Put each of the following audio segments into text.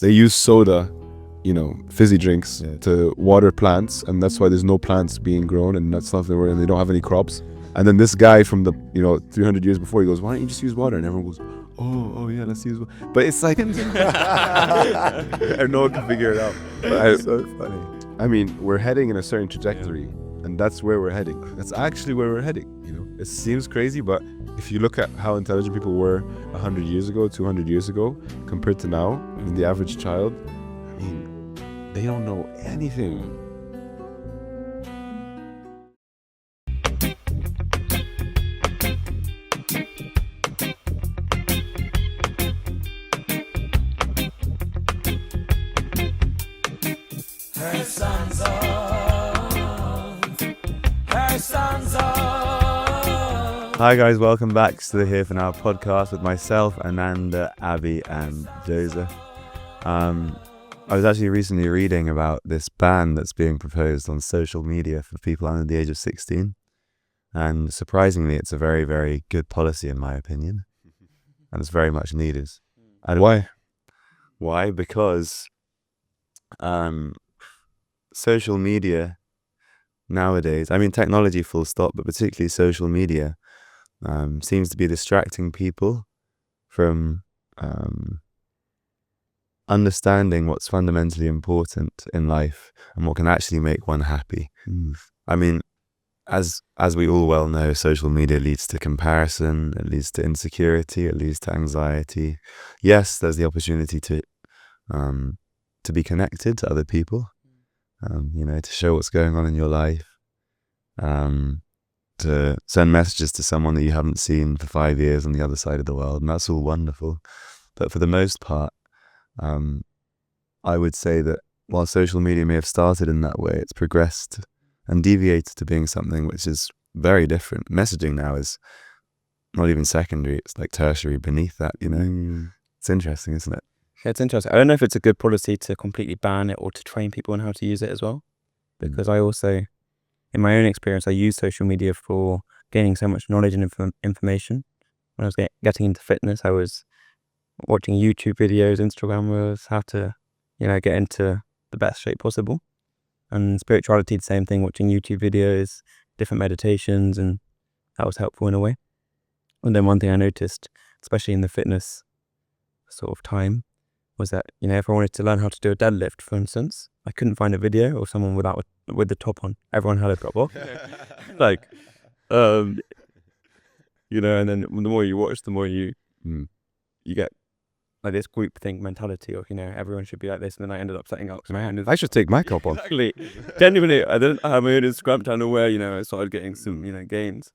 They use soda, fizzy drinks to water plants, and that's why there's no plants being grown, and that's not and they don't have any crops. And then this guy from the 300 years before, he goes, why don't you just use water? And everyone goes, oh yeah, let's use water. But it's like and no one can figure it out. It's so funny. I mean, we're heading in a certain trajectory, and that's where we're heading. That's actually where we're heading. It seems crazy, but if you look at how intelligent people were 100 years ago, 200 years ago, compared to now, the average child, I mean, they don't know anything. Hi guys, welcome back to the Here For Now podcast with myself, Ananda, Abby and Joseph. I was actually recently reading about this ban that's being proposed on social media for people under the age of 16. And surprisingly, it's a very, very good policy in my opinion. And it's very much needed. And Why? Why? Because social media nowadays, I mean technology full stop, but particularly social media, seems to be distracting people from understanding what's fundamentally important in life and what can actually make one happy. I mean, as we all well know, social media leads to comparison, it leads to insecurity, it leads to anxiety. Yes, there's the opportunity to be connected to other people, to show what's going on in your life, to send messages to someone that you haven't seen for 5 years on the other side of the world, and that's all wonderful. But for the most part, I would say that while social media may have started in that way, it's progressed and deviated to being something which is very different. Messaging now is not even secondary, it's like tertiary beneath that, It's interesting, isn't it? Yeah, it's interesting. I don't know if it's a good policy to completely ban it or to train people on how to use it as well, because I also, in my own experience, I use social media for gaining so much knowledge and information. When I was getting into fitness, I was watching YouTube videos, Instagram reels, how to, get into the best shape possible. And spirituality, the same thing, watching YouTube videos, different meditations, and that was helpful in a way. And then one thing I noticed, especially in the fitness sort of time, was that, if I wanted to learn how to do a deadlift, for instance, I couldn't find a video or someone with the top on. Everyone had a top off. And then the more you watch, the more you get like this group think mentality of, everyone should be like this. And then I ended up setting up my hand. I should take my top off. Exactly. Genuinely, I didn't have my own Instagram channel where, I started getting some, gains.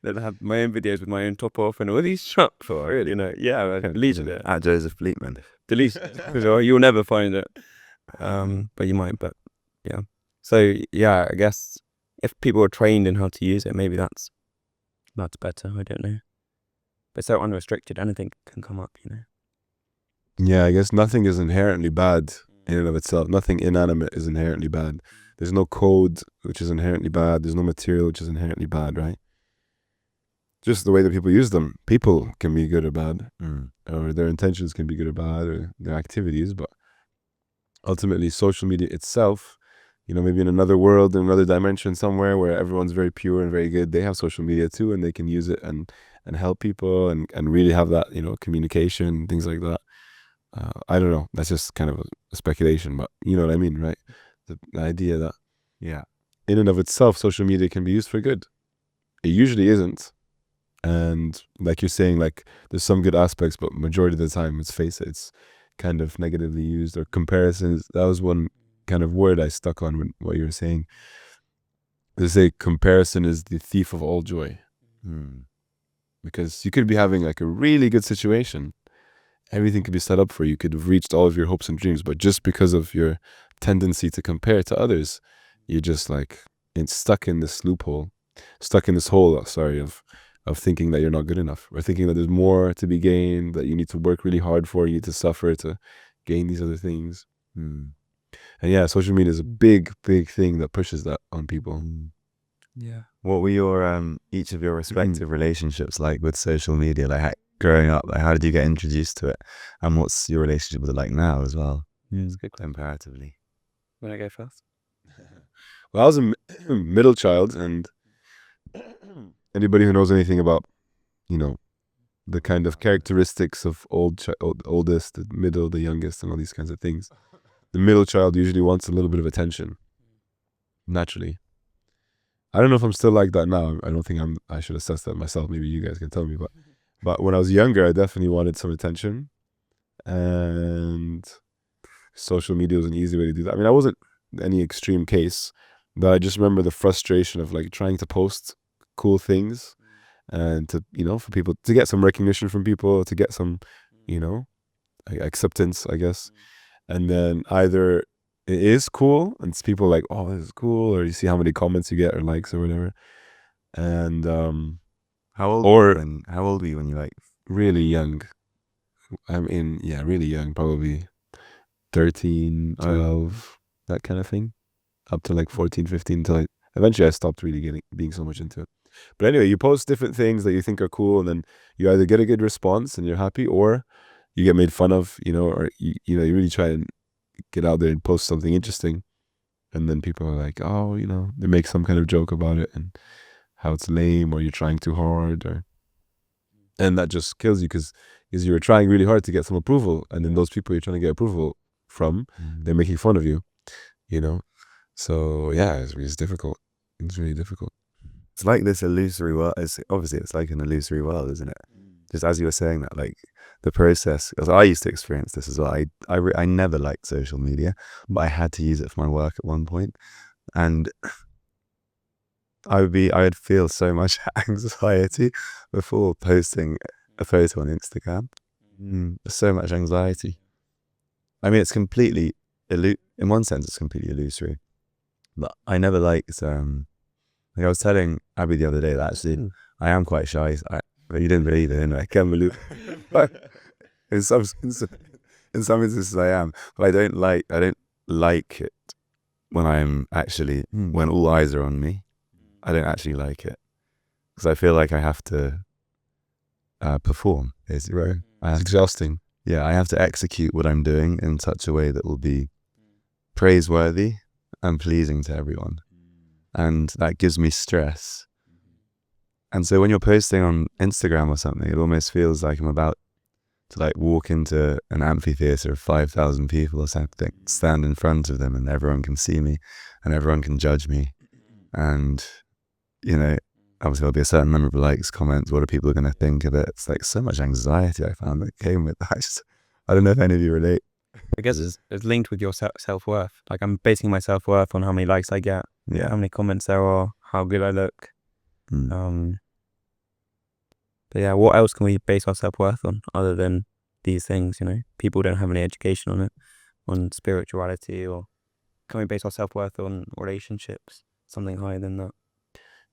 Then I have my own videos with my own top off and all these shots for it, delete it. At Joseph Fleetman. Delete it. Because you'll never find it. But you might, but yeah. So yeah, I guess if people are trained in how to use it, maybe that's better. I don't know. But so unrestricted, anything can come up, Yeah, I guess nothing is inherently bad in and of itself. Nothing inanimate is inherently bad. There's no code which is inherently bad. There's no material which is inherently bad, right? Just the way that people use them. People can be good or bad, or their intentions can be good or bad, or their activities. But ultimately, social media itself, maybe in another world, in another dimension somewhere where everyone's very pure and very good, they have social media too, and they can use it and help people and really have that, communication, things like that. I don't know. That's just kind of a speculation, but you know what I mean, right? The idea that, in and of itself, social media can be used for good. It usually isn't. And like you're saying, like there's some good aspects, but majority of the time, let's face it, it's kind of negatively used. Or comparisons. That was one kind of word I stuck on when what you were saying. They say comparison is the thief of all joy. Because you could be having like a really good situation. Everything could be set up for you. You could have reached all of your hopes and dreams, but just because of your tendency to compare to others, you're just like stuck in this loophole, stuck in this hole, of thinking that you're not good enough, or thinking that there's more to be gained, that you need to work really hard for, you need to suffer to gain these other things. And yeah, social media is a big, big thing that pushes that on people. Yeah. What were your each of your respective relationships like with social media? Like, growing up? Like, how did you get introduced to it? And what's your relationship with it like now as well? It's a good question. Comparatively. Want to go first? Well, I was a middle child, and anybody who knows anything about, the kind of characteristics of oldest, the middle, the youngest, and all these kinds of things, the middle child usually wants a little bit of attention, naturally. I don't know if I'm still like that now. I don't think I should assess that myself. Maybe you guys can tell me. But when I was younger, I definitely wanted some attention, and social media was an easy way to do that. I mean, I wasn't any extreme case, but I just remember the frustration of like trying to post cool things and to, for people to get some recognition from people, to get some, acceptance, I guess. And then either it is cool and it's people like, oh, this is cool, or you see how many comments you get or likes or whatever. And how old were you when you like really young? I mean, yeah, really young, probably 13, 12, that kind of thing, up to like 14, 15, until eventually I stopped really being so much into it. But anyway, you post different things that you think are cool, and then you either get a good response and you're happy, or you get made fun of, or you really try and get out there and post something interesting, and then people are like, oh, they make some kind of joke about it and how it's lame, or you're trying too hard, and that just kills you because you were trying really hard to get some approval, and then those people you're trying to get approval from, they're making fun of you, So yeah, it's difficult. It's really difficult. It's like this illusory world. It's like an illusory world, isn't it? Just as you were saying that, like the process, because I used to experience this as well. I never liked social media, but I had to use it for my work at one point, and I would feel so much anxiety before posting a photo on Instagram. So much anxiety. I mean, it's completely in one sense, it's completely illusory. But I never liked. Like I was telling Abby the other day that actually I am quite shy. You didn't believe it, I can't believe. But in some instances I am. But I don't like it when I'm actually when all eyes are on me. I don't actually like it because I feel like I have to perform. Right. It's exhausting. Yeah, I have to execute what I'm doing in such a way that will be praiseworthy and pleasing to everyone. And that gives me stress. And so when you're posting on Instagram or something, it almost feels like I'm about to like walk into an amphitheater of 5,000 people or something, stand in front of them, and everyone can see me and everyone can judge me. And, obviously there'll be a certain number of likes, comments, what are people going to think of it? It's like so much anxiety I found that came with that. I don't know if any of you relate. I guess it's linked with your self-worth. Like I'm basing my self-worth on how many likes I get, how many comments there are, how good I look. But yeah, what else can we base our self-worth on other than these things? People don't have any education on it, on spirituality, or can we base our self-worth on relationships, something higher than that?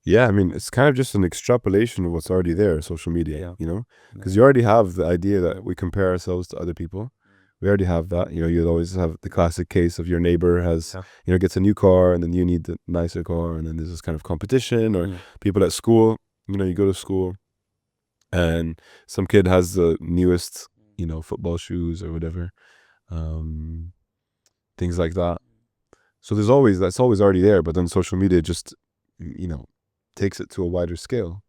Yeah, I mean, it's kind of just an extrapolation of what's already there, social media, because you already have the idea that we compare ourselves to other people. We already have that. You'll always have the classic case of your neighbor has, gets a new car, and then you need the nicer car, and then there's this kind of competition, or people at school, you go to school, and some kid has the newest, football shoes or whatever, things like that. So that's always already there, but then social media just, takes it to a wider scale.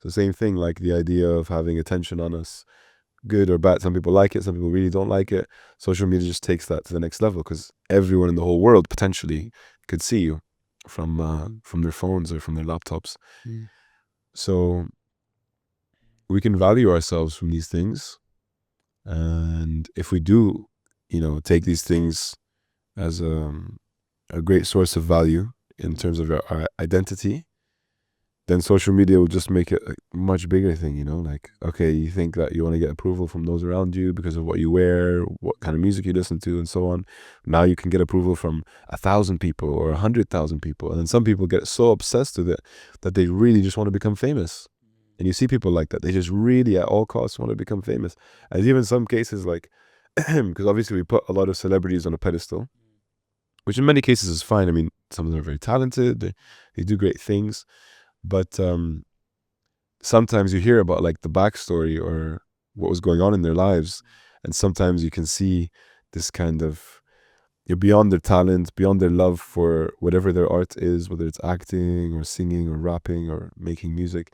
So same thing, like the idea of having attention on us, good or bad. Some people like it, some people really don't like it. Social media just takes that to the next level because everyone in the whole world potentially could see you from their phones or from their laptops. So we can value ourselves from these things, and if we do, take these things as a great source of value in terms of our identity, then social media will just make it a much bigger thing, like, okay, you think that you want to get approval from those around you because of what you wear, what kind of music you listen to, and so on. Now you can get approval from 1,000 people or 100,000 people. And then some people get so obsessed with it that they really just want to become famous. And you see people like that. They just really at all costs want to become famous. And even some cases like, because obviously we put a lot of celebrities on a pedestal, which in many cases is fine. I mean, some of them are very talented. They do great things. But sometimes you hear about like the backstory or what was going on in their lives. And sometimes you can see this kind of, you're beyond their talent, beyond their love for whatever their art is, whether it's acting or singing or rapping or making music.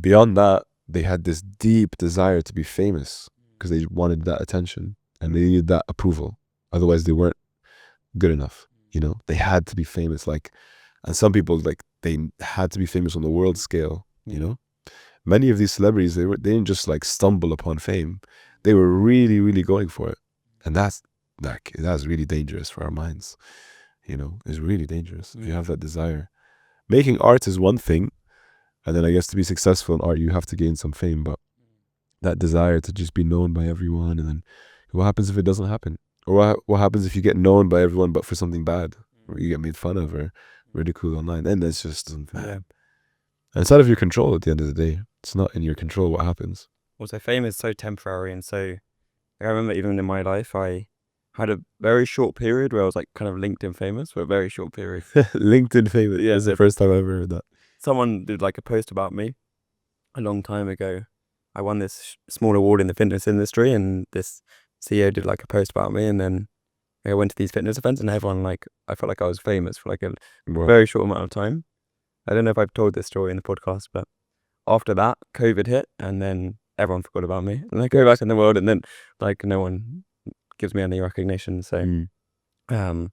Beyond that, they had this deep desire to be famous because they wanted that attention and they needed that approval. Otherwise, they weren't good enough. You know, they had to be famous. Like, and some people, like, they had to be famous on the world scale. You know, many of these celebrities, they didn't just like stumble upon fame. They were really, really going for it, and that's really dangerous for our minds. You know, it's really dangerous if you have that desire. Making art is one thing, and then I guess to be successful in art, you have to gain some fame. But that desire to just be known by everyone, and then what happens if it doesn't happen? Or what happens if you get known by everyone but for something bad, or you get made fun of or ridiculed online? And that's just something. Yeah. And it's out of your control at the end of the day. It's not in your control what happens. Also, fame is so temporary, and so I remember even in my life, I had a very short period where I was like kind of LinkedIn famous for a very short period. LinkedIn famous. Yeah, it's the first time I ever heard that. Someone did like a post about me a long time ago. I won this small award in the fitness industry, and this CEO did like a post about me, and then I went to these fitness events, and everyone, like, I felt like I was famous for like a very short amount of time. I don't know if I've told this story in the podcast, but after that, COVID hit, and then everyone forgot about me, and I go back in the world, and then like no one gives me any recognition. So yeah,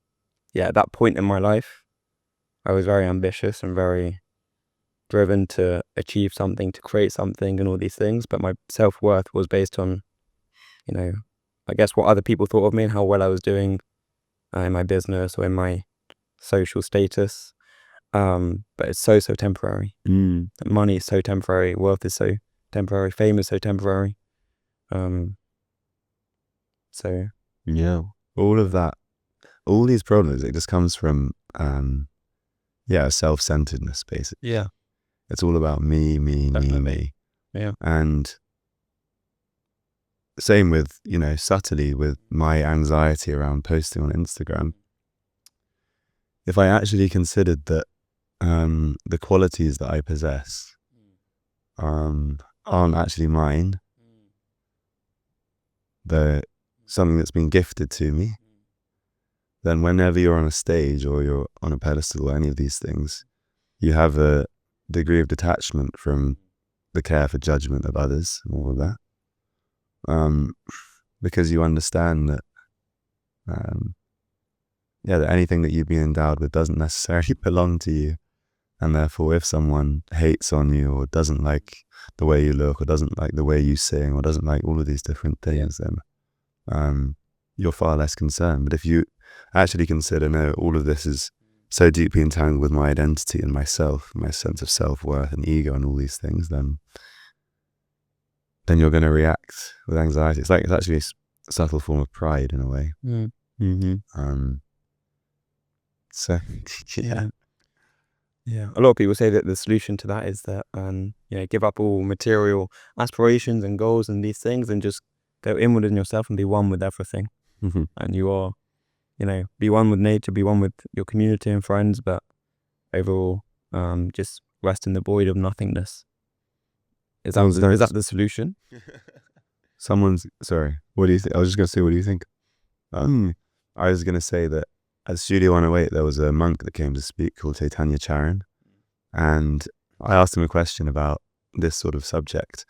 at that point in my life, I was very ambitious and very driven to achieve something, to create something and all these things, but my self-worth was based on, you know, I guess what other people thought of me and how well I was doing in my business or in my social status. But it's so temporary. Money is so temporary, worth is so temporary, fame is so temporary. So yeah, all of that, all these problems, it just comes from self-centeredness, basically. Yeah, it's all about me. Yeah. And same with, you know, subtly with my anxiety around posting on Instagram. If I actually considered that the qualities that I possess aren't actually mine, they're something that's been gifted to me, then whenever you're on a stage or you're on a pedestal or any of these things, you have a degree of detachment from the careful judgment of others and all of that. Because you understand that that anything that you've been endowed with doesn't necessarily belong to you. And therefore, if someone hates on you or doesn't like the way you look or doesn't like the way you sing or doesn't like all of these different things, then you're far less concerned. But if you actually consider, no, all of this is so deeply entangled with my identity and myself, my sense of self-worth and ego and all these things, then you're going to react with anxiety. It's actually a subtle form of pride in a way. So yeah, a lot of people say that the solution to that is that give up all material aspirations and goals and these things and just go inward in yourself and be one with everything. And you are, be one with nature, be one with your community and friends, but overall just rest in the void of nothingness. Is that the solution? Sorry, what do you think? I was just going to say, what do you think? I was going to say that at Studio 108, there was a monk that came to speak called Chaitanya Charan. And I asked him a question about this sort of subject.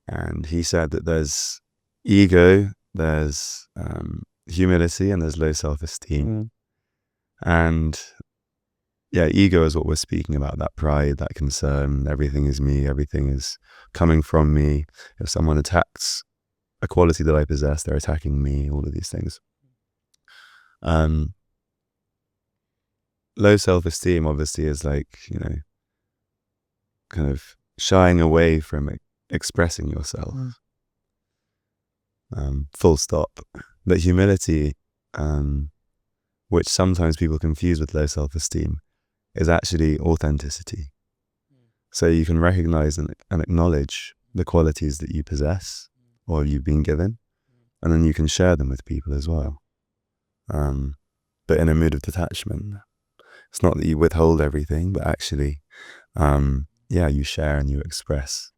And he said that there's ego, there's humility, and there's low self-esteem. And yeah, ego is what we're speaking about, that pride, that concern, everything is me, everything is coming from me. If someone attacks a quality that I possess, they're attacking me, all of these things. Low self-esteem obviously is like, kind of shying away from expressing yourself. Full stop. But humility, which sometimes people confuse with low self-esteem, is actually authenticity. So you can recognize and acknowledge the qualities that you possess or you've been given, and then you can share them with people as well. But in a mood of detachment. It's not that you withhold everything, but actually, you share and you express.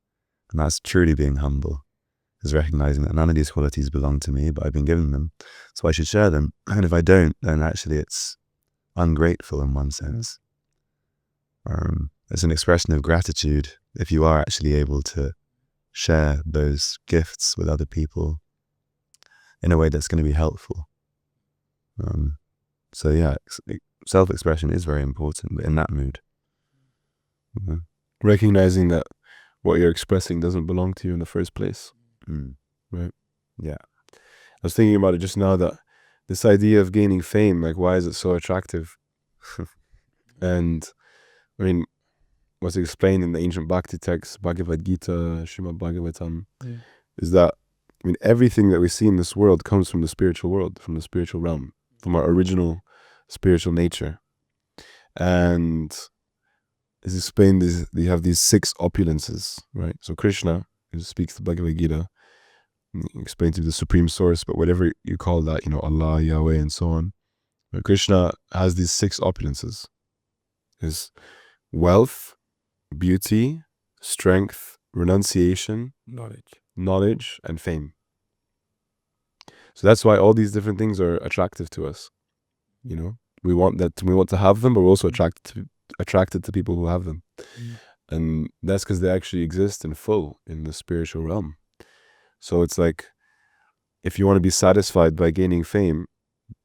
And that's truly being humble. is recognizing that none of these qualities belong to me, but I've been given them, so I should share them. And if I don't, then actually it's ungrateful in one sense. It's an expression of gratitude if you are actually able to share those gifts with other people in a way that's going to be helpful. So yeah, self-expression is very important in that mood. Recognizing that what you're expressing doesn't belong to you in the first place. Right? Yeah. I was thinking about it just now, that this idea of gaining fame, like, why is it so attractive? And I mean, what's explained in the ancient Bhakti texts, Bhagavad Gita, Srimad Bhagavatam, is that, I mean, everything that we see in this world comes from the spiritual world, from the spiritual realm, from our original spiritual nature. And it's explained, you have these 6 opulences, right? So Krishna, who speaks the Bhagavad Gita, explains to the supreme source, but whatever you call that, Allah, Yahweh, and so on. But Krishna has these 6 opulences. His wealth, beauty, strength, renunciation, knowledge, and fame. So that's why all these different things are attractive to us. We want to have them, but we're also attracted to people who have them. And that's because they actually exist in full in the spiritual realm. So it's like, if you want to be satisfied by gaining fame,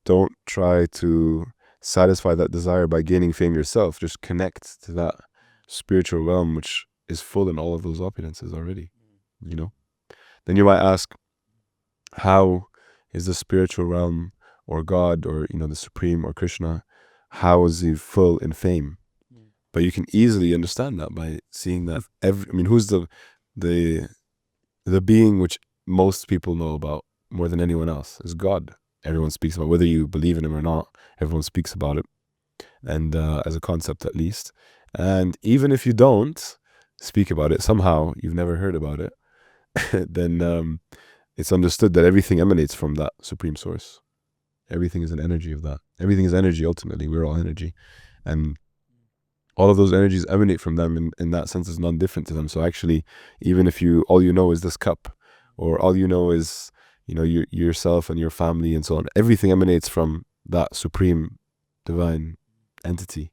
don't try to satisfy that desire by gaining fame yourself. Just connect to that spiritual realm, which is full in all of those opulences already. Then you might ask, how is the spiritual realm, or God, or the Supreme, or Krishna, how is he full in fame? But you can easily understand that by seeing that who's the being which most people know about more than anyone else is God. Everyone speaks about, whether you believe in him or not, everyone speaks about it, and as a concept at least. And even if you don't speak about it, somehow you've never heard about it, then it's understood that everything emanates from that supreme source. Everything is an energy of that. Everything is energy ultimately. We're all energy. And all of those energies emanate from them, in that sense is none different to them. So actually, even if all you know is this cup, or all you know is yourself and your family and so on, everything emanates from that supreme divine entity.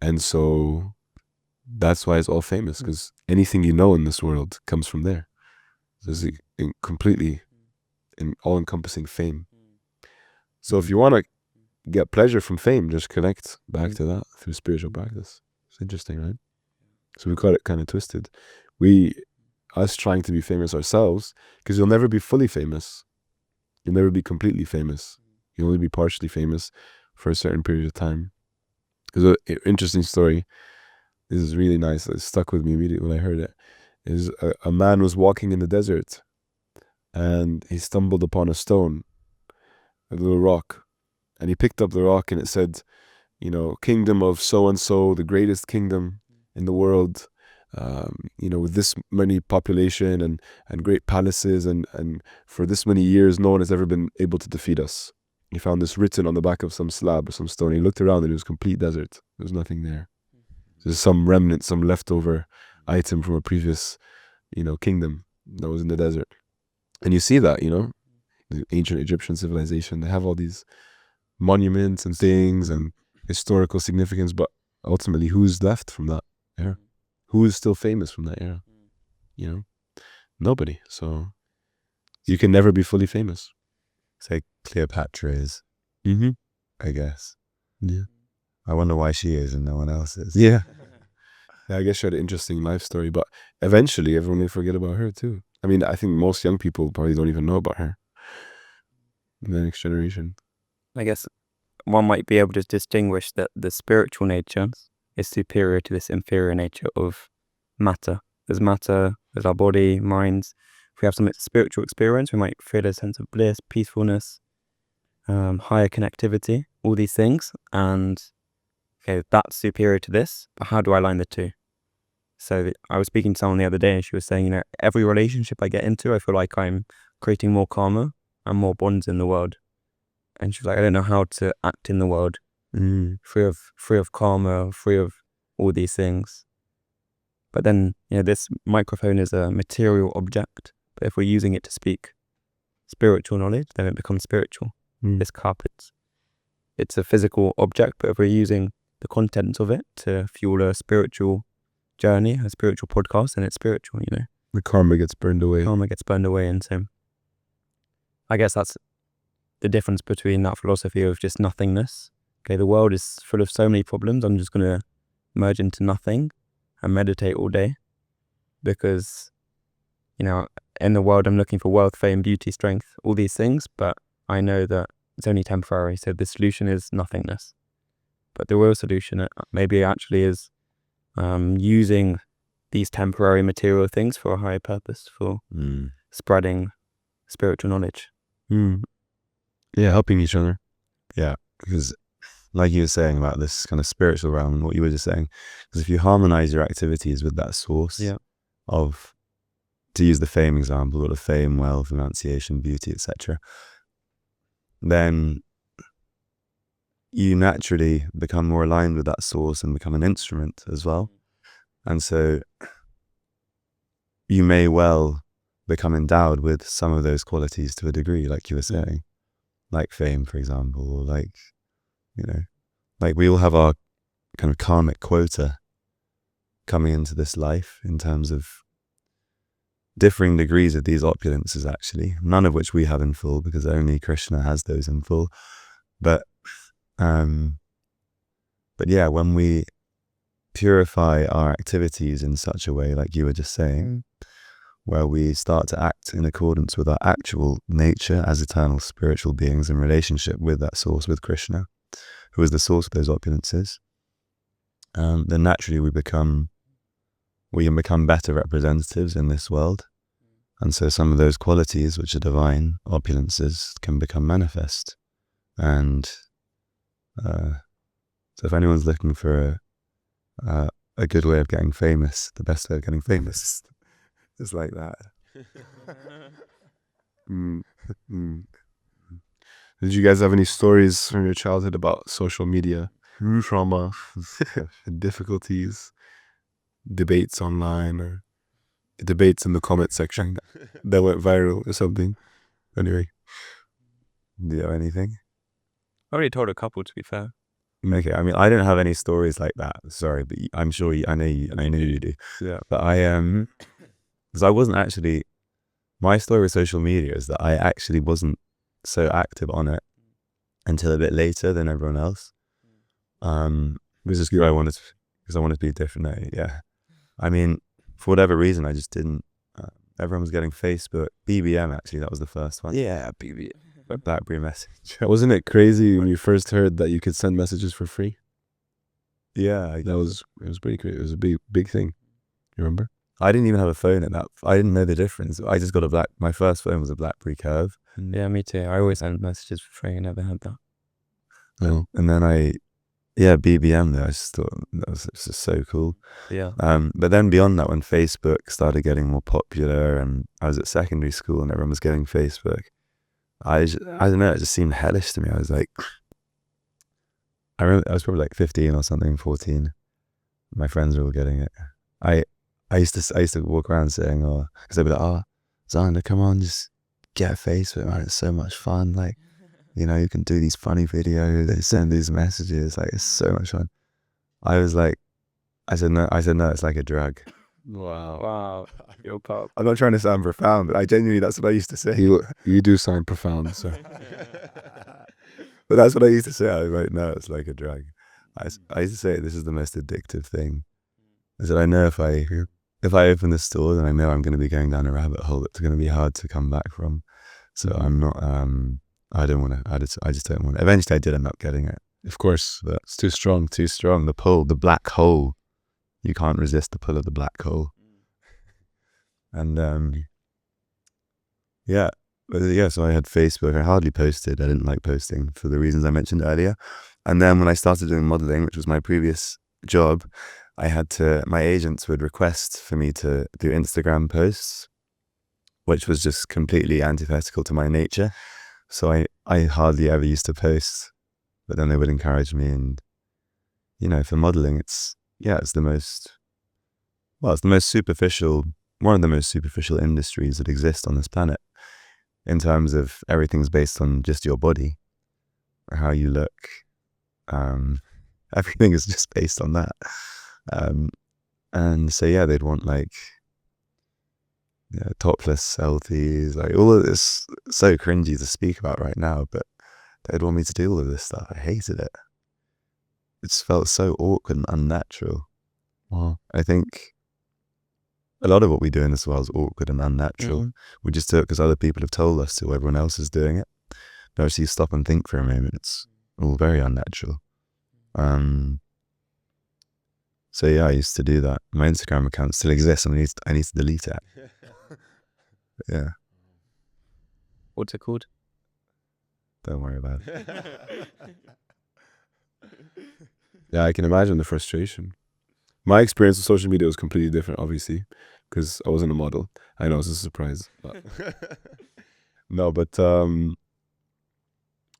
And so that's why it's all famous, because anything you know in this world comes from there. There's a completely all-encompassing fame. So if you want to get pleasure from fame, just connect back to that through spiritual practice. It's interesting, right? So we got it kind of twisted. Us trying to be famous ourselves, because you'll never be fully famous. You'll never be completely famous. You'll only be partially famous for a certain period of time. There's an interesting story. This is really nice. It stuck with me immediately when I heard it. Is a man was walking in the desert, and he stumbled upon a stone, a little rock, and he picked up the rock, and it said, kingdom of so-and-so, the greatest kingdom in the world, with this many population and great palaces, and for this many years, no one has ever been able to defeat us. He found this written on the back of some slab or some stone. He looked around, and it was complete desert. There was nothing there. There's some remnant, some leftover item from a previous, kingdom that was in the desert. And you see that, the ancient Egyptian civilization, they have all these monuments and things and historical significance, but ultimately, who's left from that era? Who is still famous from that era? Nobody. So you can never be fully famous. Say Cleopatra is, I guess. Yeah. I wonder why she is and no one else is. Yeah, I guess she had an interesting life story, but eventually everyone will forget about her too. I mean, I think most young people probably don't even know about her. The next generation. I guess one might be able to distinguish that the spiritual nature is superior to this inferior nature of matter. There's matter, there's our body, minds. If we have some spiritual experience, we might feel a sense of bliss, peacefulness, higher connectivity, all these things. And okay, that's superior to this, but how do I align the two? So I was speaking to someone the other day, and she was saying, every relationship I get into, I feel like I'm creating more karma and more bonds in the world. And she was like, I don't know how to act in the world, free of karma, free of all these things. But then, this microphone is a material object, But if we're using it to speak spiritual knowledge, then it becomes spiritual. This cup, it's a physical object, but if we're using the contents of it to fuel a spiritual journey, a spiritual podcast, then it's spiritual, you know. The karma gets burned away. And so I guess that's the difference between that philosophy of just nothingness. Okay, the world is full of so many problems. I'm just going to merge into nothing and meditate all day because, you know, in the world I'm looking for wealth, fame, beauty, strength, all these things, but I know that it's only temporary. So the solution is nothingness. But the real solution maybe actually is using these temporary material things for a higher purpose, for spreading spiritual knowledge. Yeah, helping each other. Yeah, because like you were saying about this kind of spiritual realm, what you were just saying, because if you harmonize your activities with that source of, to use the fame example, or the fame, wealth, renunciation, beauty, etc., then you naturally become more aligned with that source and become an instrument as well. And so you may well become endowed with some of those qualities to a degree, like you were saying, like fame, for example, or like, you know, like we all have our kind of karmic quota coming into this life in terms of differing degrees of these opulences, actually, none of which we have in full because only Krishna has those in full. But yeah, when we purify our activities in such a way, like you were just saying, where we start to act in accordance with our actual nature as eternal spiritual beings in relationship with that source, with Krishna, who is the source of those opulences, then naturally we can become better representatives in this world. And so some of those qualities, which are divine opulences, can become manifest. And so if anyone's looking for a good way of getting famous, the best way of getting famous is like that. Did you guys have any stories from your childhood about social media, trauma, difficulties, debates online, or debates in the comment section that went viral or something? Anyway, Do you have anything? I already told a couple, to be fair. Okay, I mean, I don't have any stories like that. Sorry, but I'm sure I know you do. Yeah. But because I wasn't actually. My story with social media is that I actually wasn't so active on it until a bit later than everyone else. This is because I wanted to be different. Yeah, I mean, for whatever reason, I just didn't. Everyone was getting Facebook, BBM. Actually, that was the first one. Yeah, BBM. BlackBerry message. Wasn't it crazy when you first heard that you could send messages for free? Yeah, it was pretty crazy. It was a big thing. You remember? I didn't even have a phone at that. I didn't know the difference. I just got my first phone was a BlackBerry Curve. Yeah, me too. I always sent messages for free. I never had that. Oh. And then BBM though, I just thought that was just so cool. Yeah. But then beyond that, when Facebook started getting more popular and I was at secondary school and everyone was getting Facebook, I don't know, it just seemed hellish to me. I was like, I remember I was probably like 15 or something, 14. My friends were all getting it. I used to walk around saying, because they'd be like, Xander, come on, just get Facebook, man. It's so much fun. Like, you know, you can do these funny videos, they send these messages, like it's so much fun. I said no, it's like a drug. Wow. Yo, pop. I'm not trying to sound profound, but I genuinely, that's what I used to say. You do sound profound, so. But that's what I used to say. I was like, no, it's like a drug. I used to say this is the most addictive thing. I said, I know if I open this store, then I know I'm going to be going down a rabbit hole that's going to be hard to come back from. So I'm not, I don't want to, I just don't want to. Eventually I did end up getting it. Of course, but it's too strong. The pull, the black hole. You can't resist the pull of the black hole. And so I had Facebook. I hardly posted. I didn't like posting for the reasons I mentioned earlier. And then when I started doing modeling, which was my previous job, my agents would request for me to do Instagram posts, which was just completely antithetical to my nature. So I hardly ever used to post, but then they would encourage me. And, you know, for modeling, it's the most superficial one of the most superficial industries that exist on this planet, in terms of everything's based on just your body, how you look. Everything is just based on that. And so yeah, they'd want like topless selfies, like all of this, so cringy to speak about right now, but they'd want me to do all of this stuff. I hated it. It just felt so awkward and unnatural. Wow. I think a lot of what we do in this world is awkward and unnatural. We just do it because other people have told us to, everyone else is doing it. But actually stop and think for a moment, it's all very unnatural. So yeah, I used to do that. My Instagram account still exists and I need to delete it. Yeah. What's it called? Don't worry about it. Yeah, I can imagine the frustration. My experience with social media was completely different, obviously, because I wasn't a model. I know it's a surprise. But no, but I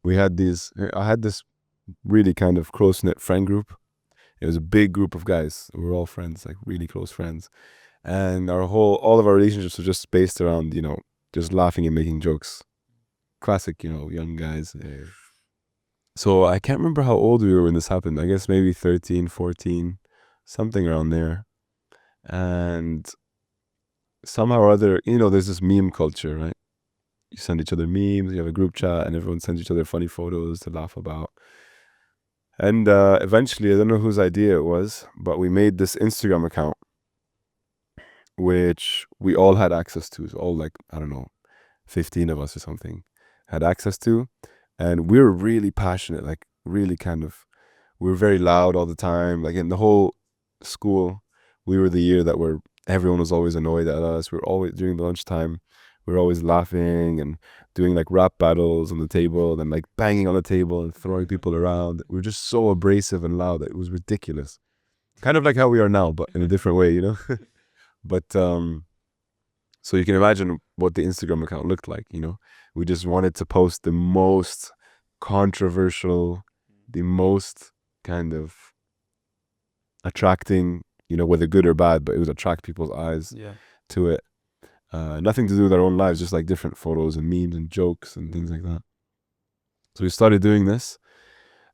had this really kind of close-knit friend group. It was a big group of guys. We were all friends, like really close friends. And all of our relationships were just based around, just laughing and making jokes. Classic, young guys. So I can't remember how old we were when this happened. I guess maybe 13, 14, something around there. And somehow or other, there's this meme culture, right? You send each other memes, you have a group chat, and everyone sends each other funny photos to laugh about. And eventually, I don't know whose idea it was, but we made this Instagram account, which we all had access to. So all like, I don't know, 15 of us or something had access to. And we were really passionate, like really we were very loud all the time. Like in the whole school, we were the year that everyone was always annoyed at us. We were always, during the lunchtime, we were always laughing and doing like rap battles on the table and like banging on the table and throwing people around. We were just so abrasive and loud that it was ridiculous. Kind of like how we are now, but in a different way, But so you can imagine what the Instagram account looked like, We just wanted to post the most controversial, the most kind of attracting, whether good or bad, but it would attract people's eyes to it. Nothing to do with our own lives, just like different photos and memes and jokes and things like that. So we started doing this.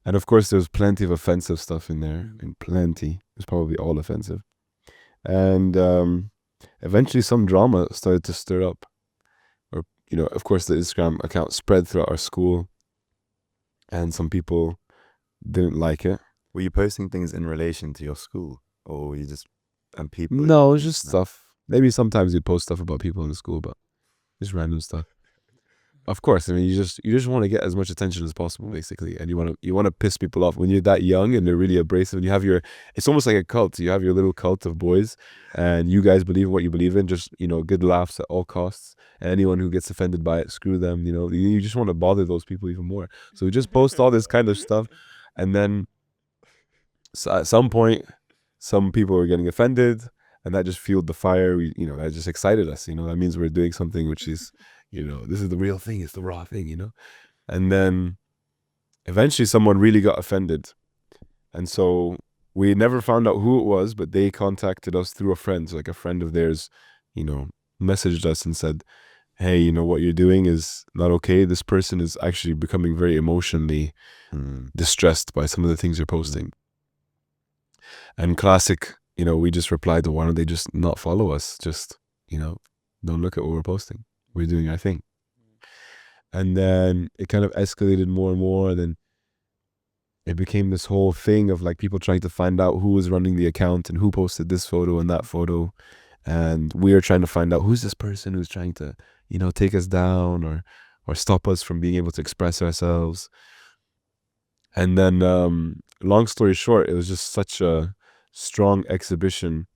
And of course, there was plenty of offensive stuff in there, and plenty. It was probably all offensive. And eventually some drama started to stir up. Or, of course, the Instagram account spread throughout our school. And some people didn't like it. Were you posting things in relation to your school? Or were you just, and people? No, it was just stuff. Maybe sometimes you'd post stuff about people in the school, but just random stuff. Of course, I mean, you just want to get as much attention as possible, basically, and you want to piss people off when you're that young and they're really abrasive. And you have it's almost like a cult. You have your little cult of boys, and you guys believe what you believe in. Just good laughs at all costs. And anyone who gets offended by it, screw them. You just want to bother those people even more. So we just post all this kind of stuff, and then at some point, some people were getting offended, and that just fueled the fire. That just excited us. That means we're doing something which is. This is the real thing. It's the raw thing, And then eventually someone really got offended. And so we never found out who it was, but they contacted us through a friend. So like a friend of theirs, messaged us and said, hey, what you're doing is not okay. This person is actually becoming very emotionally distressed by some of the things you're posting. And classic, we just replied to, why don't they just not follow us? Just, don't look at what we're posting. We're doing our thing. And then it kind of escalated more and more. And then it became this whole thing of like people trying to find out who was running the account and who posted this photo and that photo. And we are trying to find out who's this person who's trying to, take us down or stop us from being able to express ourselves. And then, long story short, it was just such a strong exhibition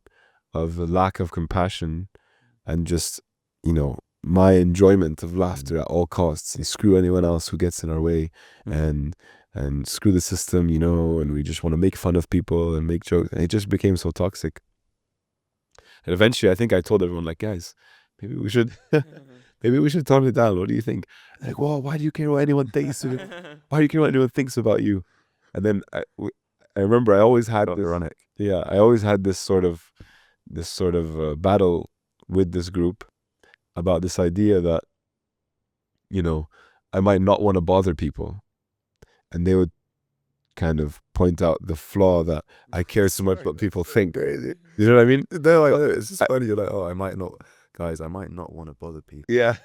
of the lack of compassion and just, my enjoyment of laughter at all costs. And screw anyone else who gets in our way, and screw the system, and we just want to make fun of people and make jokes. And it just became so toxic. And eventually I think I told everyone, like, guys, maybe we should tone it down. What do you think? Like, well, why do you care what anyone thinks? Why do you care what anyone thinks about you? And then I remember I always had ironic. I always had this sort of battle with this group about this idea that, you know, I might not want to bother people, and they would kind of point out the flaw that I care so much what people think. You know what I mean? They're like, it's just funny. You're like, oh, I might not want to bother people. Yeah.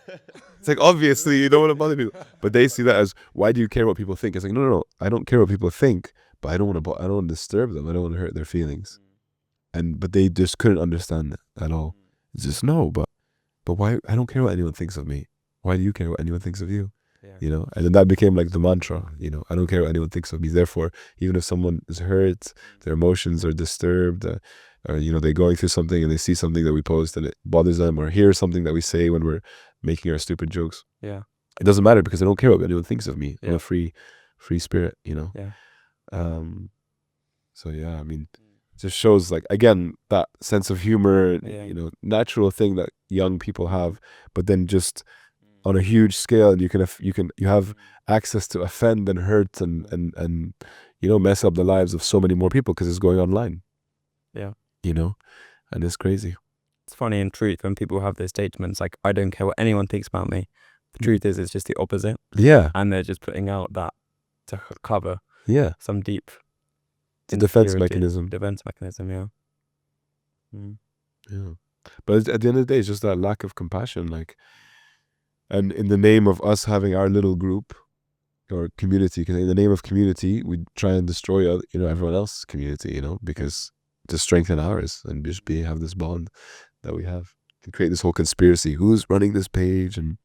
It's like, obviously you don't want to bother people, but they see that as, why do you care what people think? It's like, no, I don't care what people think, but I don't want to disturb them. I don't want to hurt their feelings. But they just couldn't understand it at all. It's just, no, but why? I don't care what anyone thinks of me. Why do you care what anyone thinks of you? Yeah. You know, and then that became like the mantra, you know, I don't care what anyone thinks of me. Therefore, even if someone is hurt, their emotions are disturbed, or, you know, they're going through something and they see something that we post and it bothers them, or hear something that we say when we're making our stupid jokes. Yeah. It doesn't matter, because I don't care what anyone thinks of me. I'm Yeah. a free spirit, you know? Yeah. So yeah, I mean, it just shows, like, again, that sense of humor, Yeah. you know, natural thing that young people have, but then just on a huge scale, and you have access to offend and hurt and you know, mess up the lives of so many more people because it's going online. Yeah. You know, and it's crazy. It's funny, in truth, when people have those statements like, I don't care what anyone thinks about me, the truth is it's just the opposite. Yeah. And they're just putting out that to cover some deep defense insecurity. mechanism. Defense mechanism, yeah. Yeah. But at the end of the day, it's just that lack of compassion, like, and in the name of us having our little group or community, because in the name of community, we try and destroy, you know, everyone else's community, you know, because to strengthen ours and just have this bond that we have, to create this whole conspiracy. Who's running this page, and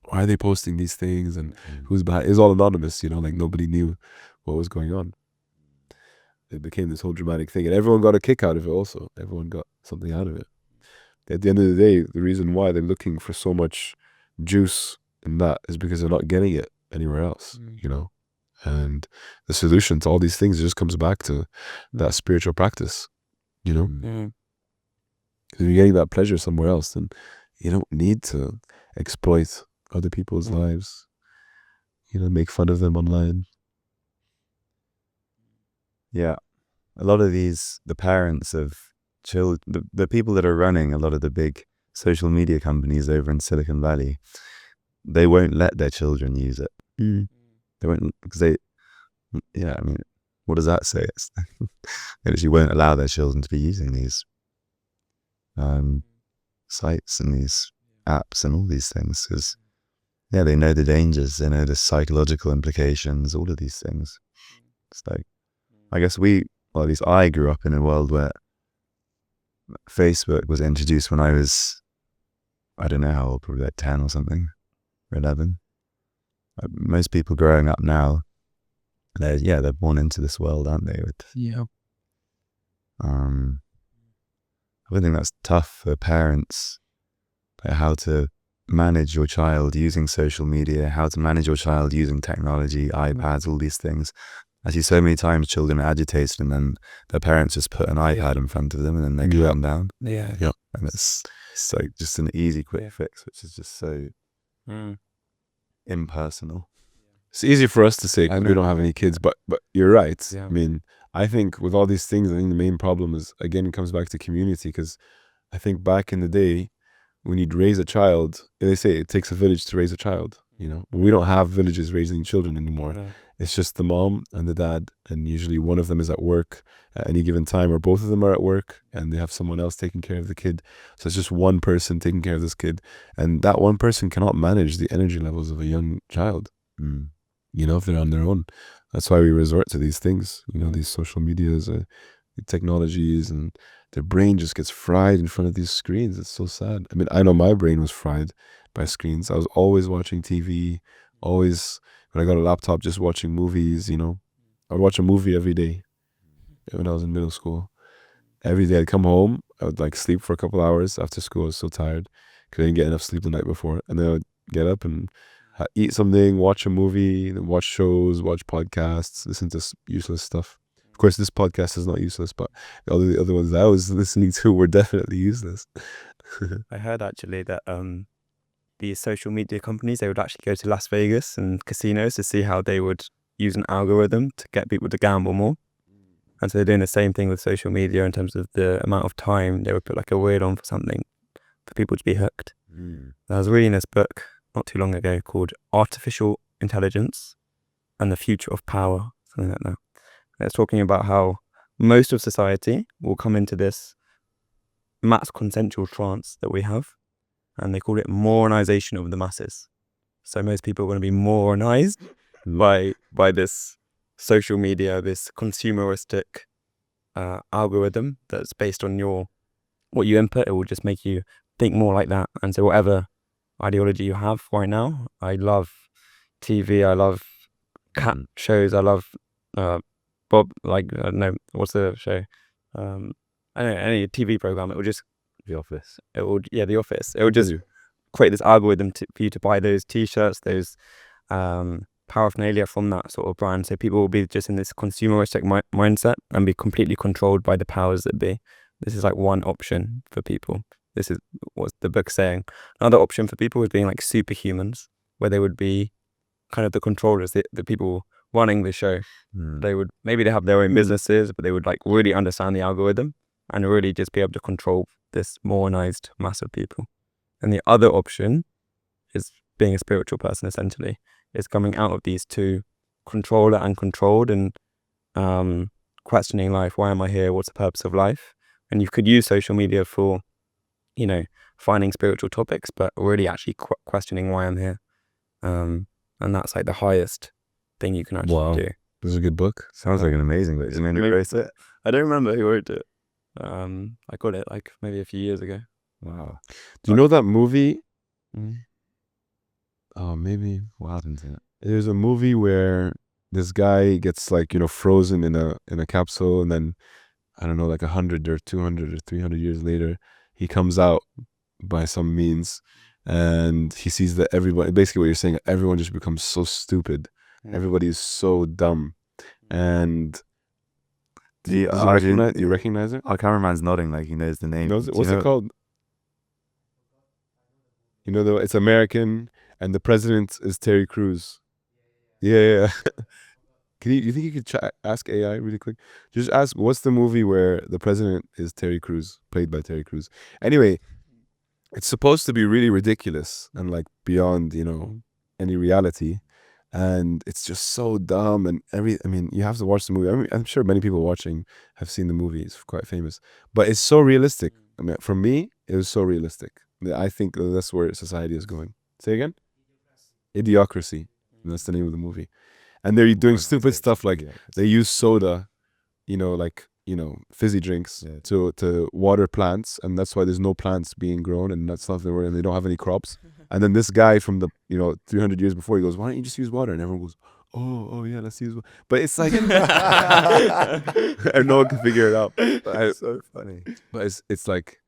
why are they posting these things, and who's behind? It's all anonymous, you know, like nobody knew what was going on. It became this whole dramatic thing, and everyone got a kick out of it also. Everyone got something out of it. At the end of the day, the reason why they're looking for so much juice in that is because they're not getting it anywhere else, you know? And the solution to all these things just comes back to that spiritual practice, you know? Because if you're getting that pleasure somewhere else, then you don't need to exploit other people's lives, you know, make fun of them online. Yeah. A lot of the parents of children, the people that are running a lot of the big social media companies over in Silicon Valley, they won't let their children use it. They won't, because I mean, what does that say? They actually won't allow their children to be using these sites and these apps and all these things, because they know the dangers, they know the psychological implications, all of these things. It's like, I guess at least I grew up in a world where Facebook was introduced when I was, I don't know how old, probably like 10 or something, or 11. Most people growing up now, they're born into this world, aren't they? I think that's tough for parents, like how to manage your child using social media, how to manage your child using technology, iPads, all these things. I see so many times children are agitated and then their parents just put an iPad in front of them and then they calm down. And it's like just an easy, quick fix, which is just so impersonal. It's easy for us to say we don't have any kids, but you're right. I mean, I think with all these things, I think the main problem is, again, it comes back to community, because I think back in the day, when you'd raise a child, they say it takes a village to raise a child, you know. We don't have villages raising children anymore. It's just the mom and the dad, and usually one of them is at work at any given time, or both of them are at work and they have someone else taking care of the kid. So it's just one person taking care of this kid, and that one person cannot manage the energy levels of a young child, you know, if they're on their own. That's why we resort to these things, you know, these social medias, technologies, and their brain just gets fried in front of these screens. It's so sad. I mean, I know my brain was fried by screens. I was always watching TV, always, when I got a laptop, just watching movies, you know. I would watch a movie every day when I was in middle school. Every day I'd come home, I would like sleep for a couple hours after school. I was so tired because I didn't get enough sleep the night before. And then I would get up and eat something, watch a movie, then watch shows, watch podcasts, listen to useless stuff. Of course, this podcast is not useless, but all the other ones I was listening to were definitely useless. I heard actually that these social media companies, they would actually go to Las Vegas and casinos to see how they would use an algorithm to get people to gamble more. And so they're doing the same thing with social media in terms of the amount of time they would put like a wheel on for something for people to be hooked. Mm. I was reading this book not too long ago called Artificial Intelligence and the Future of Power, something like that. And it's talking about how most of society will come into this mass consensual trance that we have, and they call it moronization of the masses. So most people are going to be moronized by this social media, this consumeristic algorithm that's based on what you input. It will just make you think more like that. And so whatever ideology you have right now, I love TV, I love cat shows, I love Bob, like, I don't know, what's the show? I don't know, any TV program, it will just, The Office. The Office. It will just create this algorithm for you to buy those t-shirts, those paraphernalia from that sort of brand. So people will be just in this consumeristic mindset and be completely controlled by the powers that be. This is like one option for people. This is what the book's saying. Another option for people is being like superhumans, where they would be kind of the controllers, the people running the show. They would, maybe they have their own businesses, but they would like really understand the algorithm and really just be able to control this moronized mass of people. And the other option is being a spiritual person, essentially. Is coming out of these two, controller and controlled, and questioning life. Why am I here? What's the purpose of life? And you could use social media for, finding spiritual topics, but really actually questioning why I'm here. And that's like the highest thing you can actually do. This is a good book. Sounds like an amazing book. Did anyone wrote it? I don't remember who wrote it. I got it like maybe a few years ago. Wow. Do you know that movie? Maybe. What happened to it? There's a movie where this guy gets like, frozen in a capsule, and then I don't know, like 100 or 200 or 300 years later, he comes out by some means, and he sees that everyone, basically what you're saying, everyone just becomes so stupid. Everybody is so dumb. And do you recognize it? Our cameraman's nodding like he knows the name. Knows it? What's it called? It's American, and the president is Terry Crews. Yeah. You think you could ask AI really quick? Just ask, what's the movie where the president is Terry Crews, played by Terry Crews? Anyway, it's supposed to be really ridiculous and like beyond, any reality. And it's just so dumb. And you have to watch the movie. I'm sure many people watching have seen the movie. It's quite famous. But it's so realistic. For me, it was so realistic. I think that's where society is going. Say again? Idiocracy. That's the name of the movie. And they're doing stupid stuff like they use soda, fizzy drinks to water plants, and that's why there's no plants being grown, and that's not and they don't have any crops. And then this guy from the 300 years before, he goes, "Why don't you just use water?" And everyone goes, "Oh yeah, let's use water." But it's like, and no one can figure it out. It's so funny. But it's like,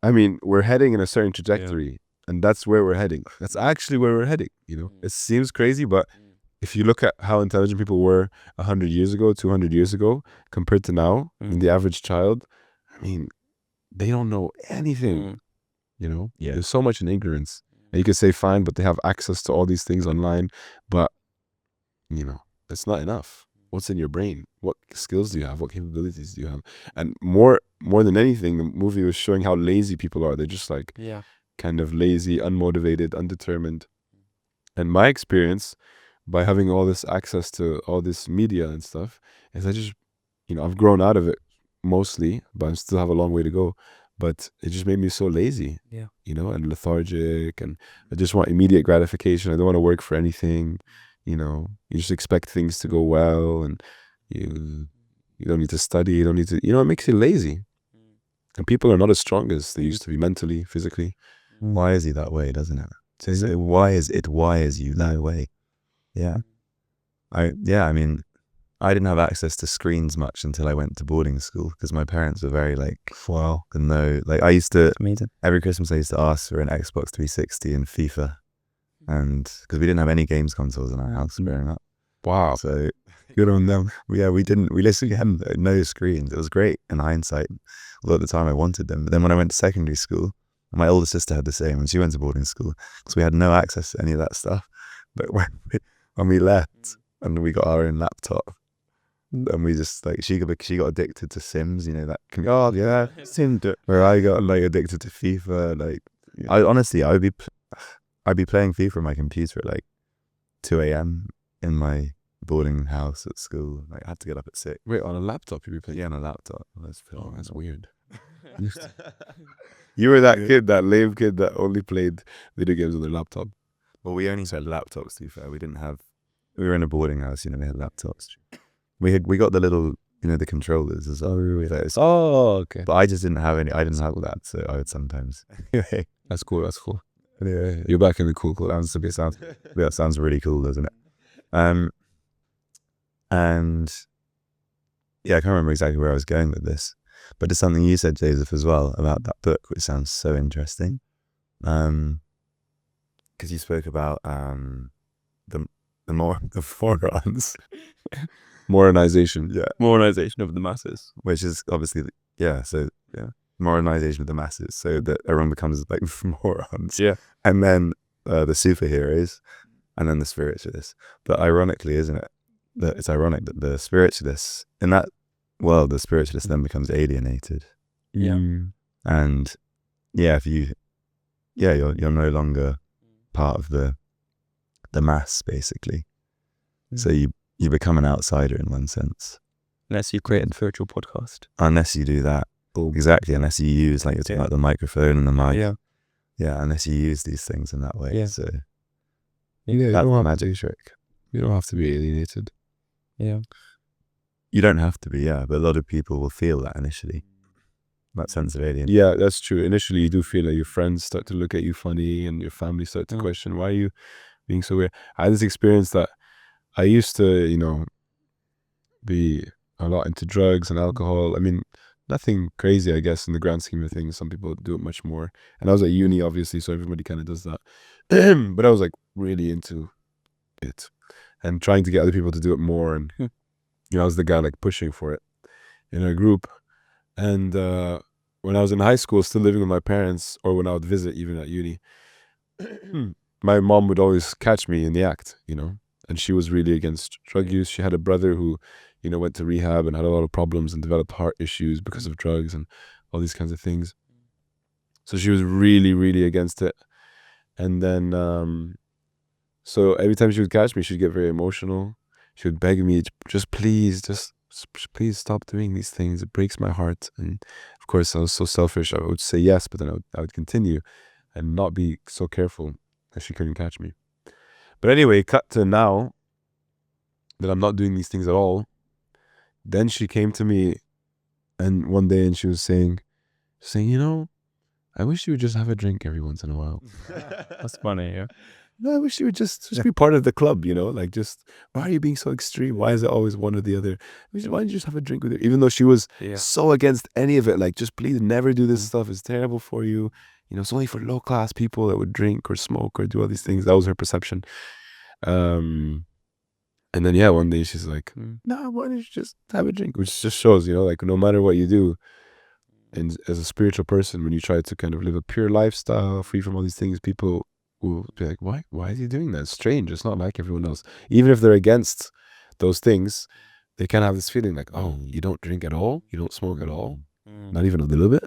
we're heading in a certain trajectory, and that's where we're heading. That's actually where we're heading. It seems crazy, but if you look at how intelligent people were 100 years ago, 200 years ago, compared to now, and the average child, they don't know anything. There's so much in ignorance. And you could say fine, but they have access to all these things online. But it's not enough. What's in your brain? What skills do you have? What capabilities do you have? And more than anything, the movie was showing how lazy people are. They're just like kind of lazy, unmotivated, undetermined. And my experience, by having all this access to all this media and stuff, is I just, I've grown out of it mostly, but I still have a long way to go. But it just made me so lazy, and lethargic, and I just want immediate gratification. I don't want to work for anything. You just expect things to go well, and you don't need to study. You don't need to, it makes you lazy. And people are not as strong as they used to be mentally, physically. Why is he that way, doesn't it? So why is you that way? Yeah. I didn't have access to screens much until I went to boarding school, because my parents were very I used to, every Christmas I used to ask for an Xbox 360 and FIFA, and because we didn't have any games consoles in our house growing up. Wow. So good on them. We literally had no screens. It was great in hindsight, although at the time I wanted them. But then when I went to secondary school, my older sister had the same, and she went to boarding school, so we had no access to any of that stuff. But when we left and we got our own laptop, And we just like she got addicted to Sims, you know, that oh yeah, Sims. Where I got like addicted to FIFA. Like I honestly, I'd be playing FIFA on my computer at like 2 a.m. in my boarding house at school. Like I had to get up at 6. Wait, on a laptop you'd be playing? Yeah, on a laptop. Oh, that's weird. You were that kid, that lame kid that only played video games on their laptop. Well, we only had laptops. To be fair, we didn't have. We were in a boarding house, you know. We had laptops. We got the little, you know, the controllers as well. Oh, okay. But I just didn't have any. I didn't have that, so I would sometimes. That's cool. That's cool. Anyway, You're back in the cool club. That sounds really cool, doesn't it? And yeah, I can't remember exactly where I was going with this, but it's something you said, Joseph, as well about that book, which sounds so interesting. Because you spoke about the morons. Moronization. Yeah. Moronization of the masses. Which is obviously, moronization of the masses, so that everyone becomes like morons. Yeah. And then the superheroes, and then the spiritualists. But ironically, isn't it? That it's ironic that the spiritualists, in that world, the spiritualist then becomes alienated. Yeah. And yeah, if you, you're no longer part of the mass, basically. So you become an outsider in one sense. Unless you create a virtual podcast. Unless you do that. Exactly. Unless you use like the microphone and the mic. Yeah. Yeah. Unless you use these things in that way. Yeah. So Yeah, that's the magic trick. You don't have to be alienated. Yeah. You don't have to be, but a lot of people will feel that initially. That sense of alienation. Yeah, that's true. Initially, you do feel like your friends start to look at you funny and your family start to question, why are you being so weird? I had this experience that I used to, you know, be a lot into drugs and alcohol. I mean, nothing crazy, I guess, in the grand scheme of things. Some people do it much more. And I was at uni, obviously, so everybody kind of does that. But I was like really into it and trying to get other people to do it more. And, you know, I was the guy like pushing for it in our group. And when I was in high school, still living with my parents, or when I would visit even at uni, my mom would always catch me in the act, you know. And she was really against drug use. She had a brother who, you know, went to rehab and had a lot of problems and developed heart issues because of drugs and all these kinds of things. So she was really, really against it. And then, so every time she would catch me, she'd get very emotional. She would beg me, just please stop doing these things. It breaks my heart. And of course, I was so selfish. I would say yes, but then I would continue and not be so careful that she couldn't catch me. But anyway, cut to now that I'm not doing these things at all. Then she came to me and one day and she was saying, you know, I wish you would just have a drink every once in a while. That's funny, yeah. No, I wish you would just be part of the club, you know, like just, why are you being so extreme? Why is it always one or the other? Why don't you just have a drink with her? Even though she was so against any of it, like just please never do this stuff. It's terrible for you. You know, it's only for low class people that would drink or smoke or do all these things. That was her perception. And then, one day she's like, no, why don't you just have a drink? Which just shows, you know, like no matter what you do, and as a spiritual person, when you try to kind of live a pure lifestyle, free from all these things, people will be like, why is he doing that? It's strange. It's not like everyone else. Even if they're against those things, they kind of have this feeling like, oh, you don't drink at all? You don't smoke at all? Not even a little bit?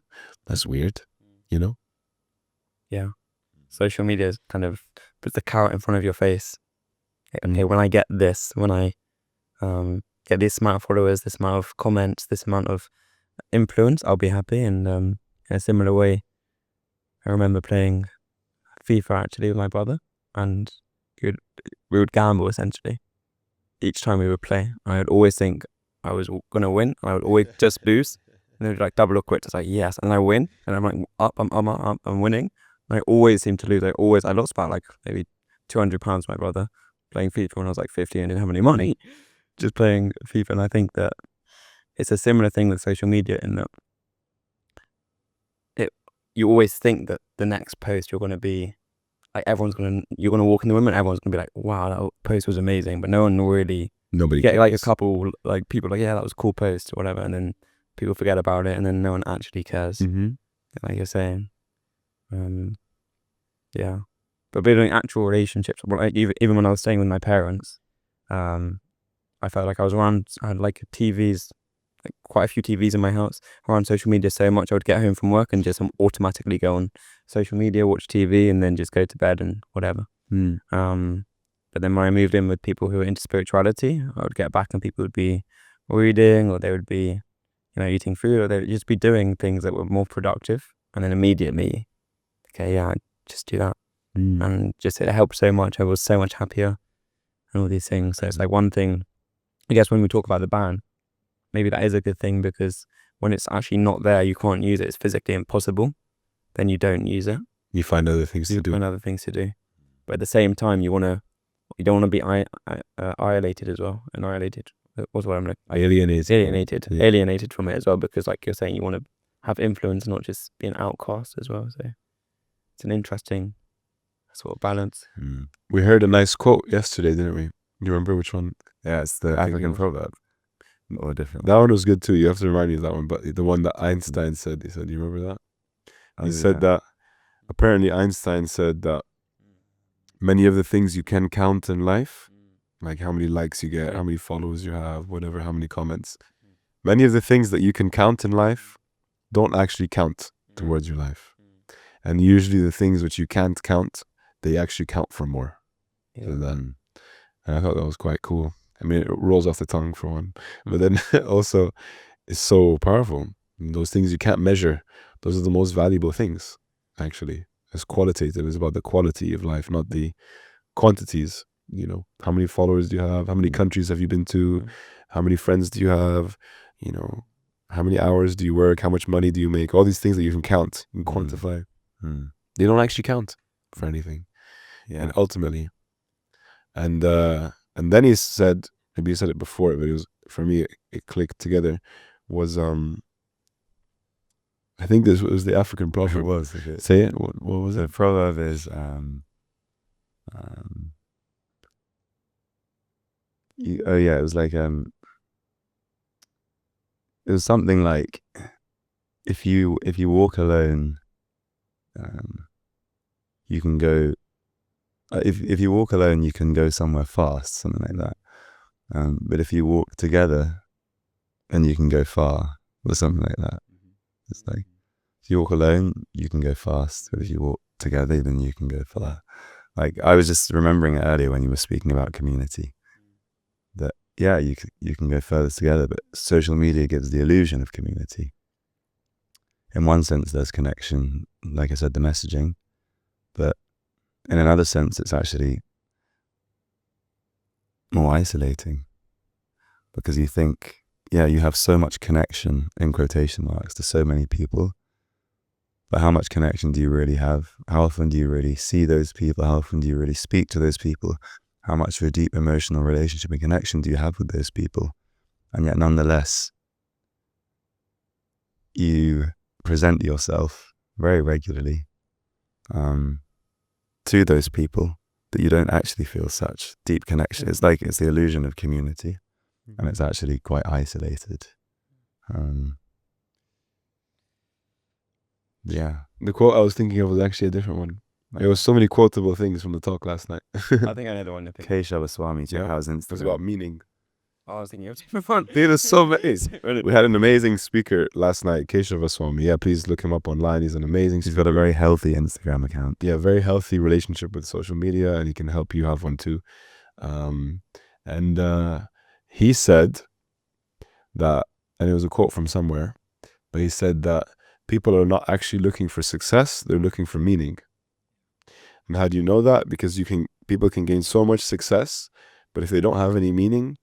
That's weird, you know? Yeah. Social media is kind of puts the carrot in front of your face. Okay, when I get this, when I get this amount of followers, this amount of comments, this amount of influence, I'll be happy. And in a similar way, I remember playing FIFA actually with my brother, and we would gamble essentially. Each time we would play, I would always think I was gonna win. I would always just boost, and then like double or quit. It's like yes, and I win, and I'm like up, I'm winning. And I always seem to lose. I lost about like maybe £200 my brother playing FIFA when I was like 50 and didn't have any money, just playing FIFA. And I think that it's a similar thing with social media in that you always think that the next post you're going to be like you're going to walk in the room and everyone's going to be like, wow, that post was amazing, but no one really get like a couple like people like, yeah, that was a cool post or whatever, and then people forget about it and then no one actually cares. Like you're saying. Yeah, but building actual relationships, like even when I was staying with my parents, I I felt like I had like TVs, like quite a few TVs in my house, around social media so much. I would get home from work and just automatically go on social media, watch TV, and then just go to bed and whatever. But then when I moved in with people who were into spirituality, I would get back and people would be reading, or they would be, eating food, or they would just be doing things that were more productive. And then immediately, okay, yeah, just do that. And just it helped so much. I was so much happier and all these things. So it's like one thing, I guess, when we talk about the ban, maybe that is a good thing, because when it's actually not there, you can't use it, it's physically impossible, then you don't use it. You find other things to do. Find other things to do. But at the same time, you don't want to be annihilated as well. Annihilated. What's what I'm like? Alienated. Alienated from it as well, because like you're saying, you want to have influence, not just be an outcast as well. So it's an interesting sort of balance. We heard a nice quote yesterday, didn't we? You remember which one? Yeah, it's the African proverb. Or different. That one was good too. You have to remind me of that one. But the one that Einstein said, he said, you remember that? He said that apparently Einstein said that many of the things you can count in life, like how many likes you get, how many followers you have, whatever, how many comments, many of the things that you can count in life don't actually count towards your life. And usually the things which you can't count, they actually count for more. And I thought that was quite cool. I mean, it rolls off the tongue for one, but then also it's so powerful. And those things you can't measure, those are the most valuable things, actually. It's qualitative. It's about the quality of life, not the quantities. How many followers do you have? How many countries have you been to? How many friends do you have? How many hours do you work? How much money do you make? All these things that you can count and quantify. They don't actually count for anything. Yeah. And ultimately. And then he said, maybe he said it before, but it was, for me, it clicked together, was I think this was the African proverb. It was. Okay. Say it. What was it? The proverb is it was like it was something like, if you walk alone, you can go. If you walk alone, you can go somewhere fast, something like that. But if you walk together, then you can go far, or something like that. It's like, if you walk alone, you can go fast, but if you walk together, then you can go far. Like, I was just remembering it earlier when you were speaking about community, that you can go further together, but social media gives the illusion of community. In one sense, there's connection, like I said, the messaging, but in another sense, it's actually more isolating, because you think, you have so much connection, in quotation marks, to so many people, but how much connection do you really have? How often do you really see those people? How often do you really speak to those people? How much of a deep emotional relationship and connection do you have with those people? And yet, nonetheless, you present yourself very regularly to those people, that you don't actually feel such deep connection. It's like, it's the illusion of community, and it's actually quite isolated. The quote I was thinking of was actually a different one. There was so many quotable things from the talk last night. I think I know the one. Keshav Swami, check out his It was Instagram. about meaning. I was thinking of different fun. There's so many. We had an amazing speaker last night, Keshav Swami. Yeah, please look him up online. He's an amazing He's speaker. got a very healthy Instagram account. Yeah, very healthy relationship with social media, and he can help you have one too. He said that, and it was a quote from somewhere, but he said that people are not actually looking for success, they're looking for meaning. And how do you know that? Because people can gain so much success, but if they don't have any meaning,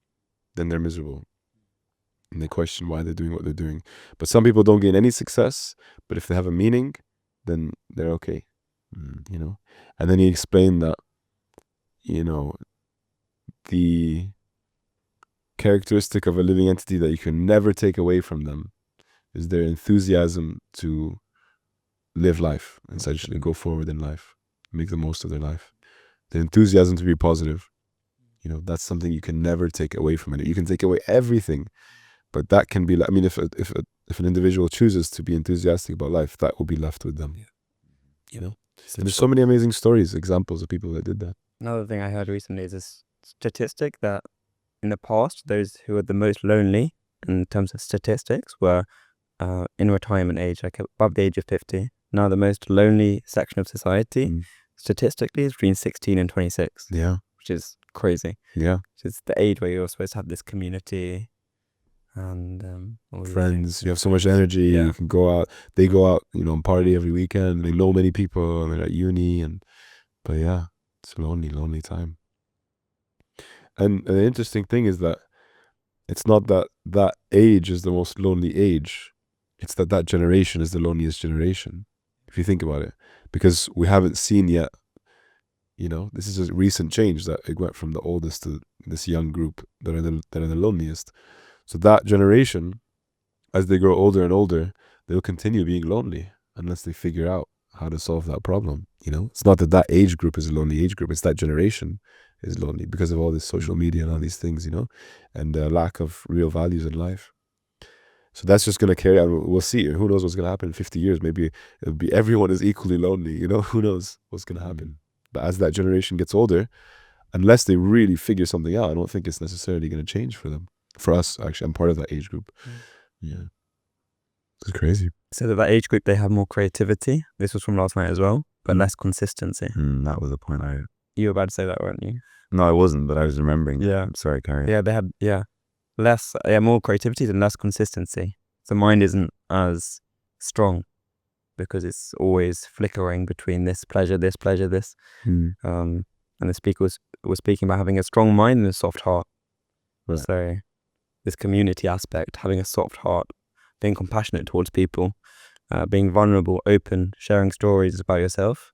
then they're miserable. And they question why they're doing what they're doing. But some people don't gain any success, but if they have a meaning, then they're okay. And then he explained that, the characteristic of a living entity that you can never take away from them is their enthusiasm to live life, essentially go forward in life, make the most of their life. The enthusiasm to be positive. That's something you can never take away from it. You can take away everything, but that can be, if an individual chooses to be enthusiastic about life, that will be left with them. And there's so many amazing stories, examples of people that did that. Another thing I heard recently is this statistic that in the past, those who were the most lonely in terms of statistics were in retirement age, like above the age of 50. Now the most lonely section of society, statistically, is between 16 and 26. Yeah. Which is crazy. Yeah. Which is the age where you're supposed to have this community and all these Friends, things. you have so much energy, Yeah. you can go out, they go out, you know, and party every weekend, they know many people, and they're at uni, but yeah, it's a lonely time. And the interesting thing is that it's not that age is the most lonely age, it's that generation is the loneliest generation, if you think about it, because we haven't seen yet, you know, this is a recent change that it went from the oldest to this young group that are the loneliest. So that generation, as they grow older and older, they'll continue being lonely unless they figure out how to solve that problem. You know, it's not that age group is a lonely age group, it's that generation is lonely because of all this social media and all these things, you know, and lack of real values in life. So that's just going to carry on. We'll see. Who knows what's going to happen in 50 years? Maybe it'll be everyone is equally lonely, you know, who knows what's going to happen. But as that generation gets older, unless they really figure something out, I don't think it's necessarily going to change for them. For us, actually, I'm part of that age group. Yeah. It's crazy. So that age group, they have more creativity. This was from last night as well, but less consistency. That was the point You were about to say that, weren't you? No, I wasn't, but I was remembering. Yeah. Sorry, Carrie. Yeah, they had, more creativity and less consistency. The mind isn't as strong because it's always flickering between this pleasure, this. And the speaker was speaking about having a strong mind and a soft heart. Right. So this community aspect, having a soft heart, being compassionate towards people, being vulnerable, open, sharing stories about yourself.